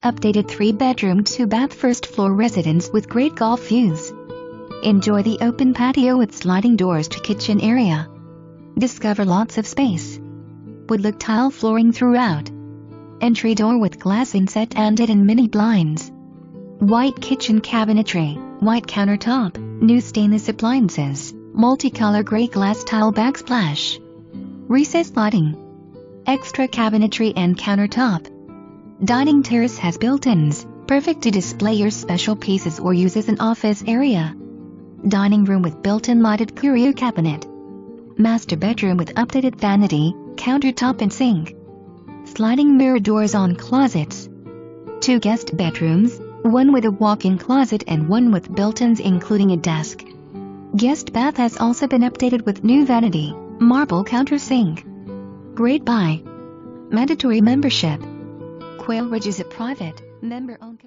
Updated 3-bedroom 2-bath first-floor residence with great golf views. Enjoy the open patio with sliding doors to kitchen area. Discover lots of space. Wood-look tile flooring throughout. Entry door with glass inset and hidden mini blinds. White kitchen cabinetry, white countertop, new stainless appliances, multicolor gray glass tile backsplash. Recessed lighting. Extra cabinetry and countertop. Dining terrace has built-ins, perfect to display your special pieces or use as an office area. Dining room with built-in lighted curio cabinet. Master bedroom with updated vanity, countertop and sink. Sliding mirror doors on closets. 2 guest bedrooms, one with a walk-in closet and one with built-ins including a desk. Guest bath has also been updated with new vanity, marble countersink. Great buy. Mandatory membership. Quail Ridge is a private, member-owned